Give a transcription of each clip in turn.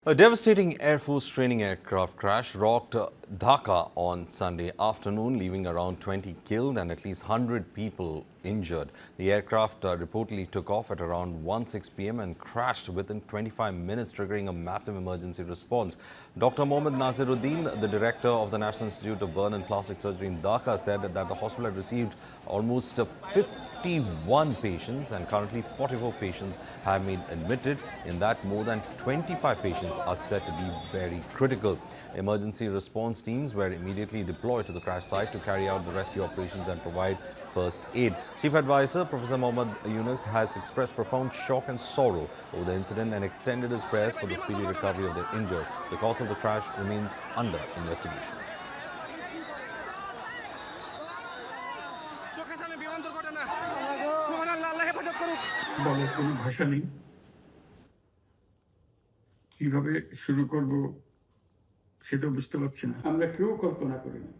A devastating Air Force training aircraft crash rocked Dhaka on Sunday afternoon, leaving around 20 killed and at least 100 people injured. The aircraft reportedly took off at around 1:06 p.m. and crashed within 25 minutes, triggering a massive emergency response. Dr. Mohammad Nasir Uddin, the director of the National Institute of Burn and Plastic Surgery in Dhaka, said that the hospital had received almost 51 patients and currently 44 patients have been admitted. In that, more than 25 patients are said to be very critical. Emergency response teams were immediately deployed to the crash site to carry out the rescue operations and provide first aid. Chief Adviser Professor Muhammad Yunus has expressed profound shock and sorrow over the incident and extended his prayers for the speedy recovery of the injured. The cause of the crash remains under investigation. বলার কোনো ভাষা নেই কিভাবে শুরু করব সেটা বুঝতে পারছি না আমরা কেউ কল্পনা করিনি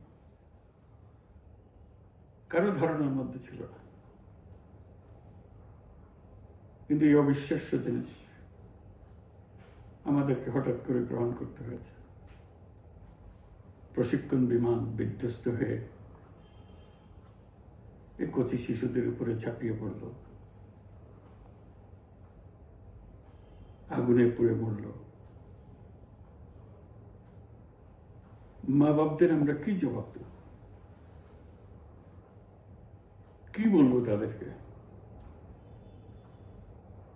কারো ধারণার মধ্যে ছিল না কিন্তু এই অবিশ্বাস্য জিনিস আমাদেরকে হঠাৎ করে গ্রহণ করতে হয়েছে প্রশিক্ষণ বিমান বিধ্বস্ত হয়ে এই কচি শিশুদের উপরে ঝাঁপিয়ে পড়ল আগুনে পুড়ে মরল মা বাপদের আমরা কি জবাব দেব কি বলবো তাদেরকে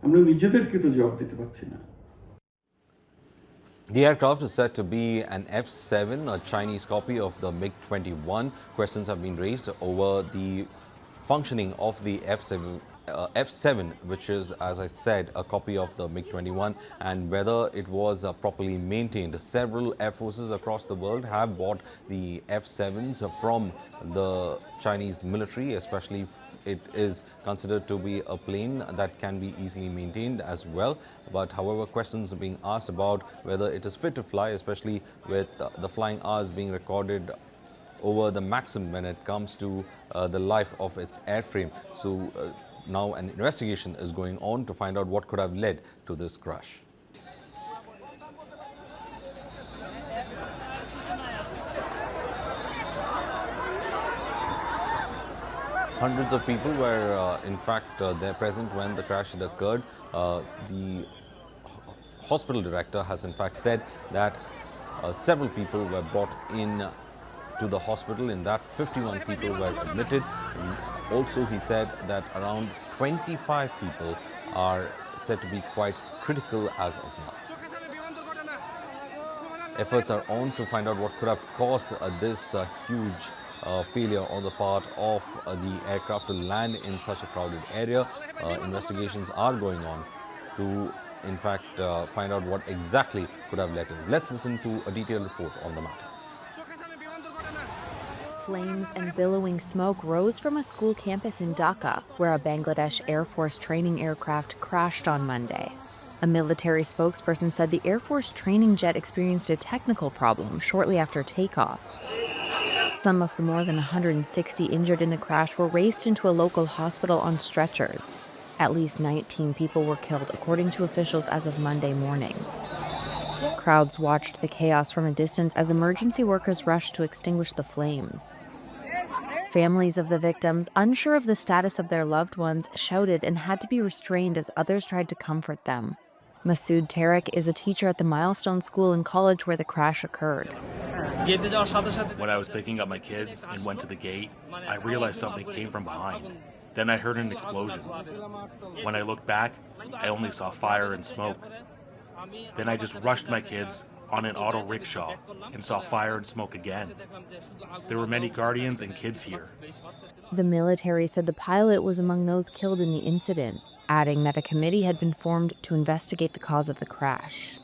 আমরা নিজেদেরকে তো জবাব দিতে পারছি না The aircraft is said to be an F-7, a Chinese copy of the MiG-21. Questions have been raised over the functioning of the F-7, which is, as I said, a copy of the MiG-21, and whether it was properly maintained. Several air forces across the world have bought the F-7s from the Chinese military, especially it is considered to be a plane that can be easily maintained as well. But however, questions are being asked about whether it is fit to fly, especially with the flying hours being recorded over the maximum when it comes to the life of its airframe. So now an investigation is going on to find out what could have led to this crash. Hundreds of people were in fact there present when the crash had occurred. The hospital director has in fact said that several people were brought in to the hospital. In that, 51 people were admitted. And also, he said that around 25 people are said to be quite critical as of now. Efforts are on to find out what could have caused this huge failure on the part of the aircraft to land in such a crowded area. Investigations are going on to, in fact, find out what exactly could have led to it. Let's listen to a detailed report on the matter. Flames and billowing smoke rose from a school campus in Dhaka, where a Bangladesh Air Force training aircraft crashed on Monday. A military spokesperson said the Air Force training jet experienced a technical problem shortly after takeoff. Some of the more than 160 injured in the crash were raced into a local hospital on stretchers. At least 19 people were killed, according to officials as of Monday morning. Crowds watched the chaos from a distance as emergency workers rushed to extinguish the flames. Families of the victims, unsure of the status of their loved ones, shouted and had to be restrained as others tried to comfort them. Masood Tariq is a teacher at the Milestone School and College where the crash occurred. When I was picking up my kids and went to the gate, I realized something came from behind. Then I heard an explosion. When I looked back, I only saw fire and smoke. Then I just rushed my kids on an auto rickshaw and saw fire and smoke again. There were many guardians and kids here. The military said the pilot was among those killed in the incident, adding that a committee had been formed to investigate the cause of the crash.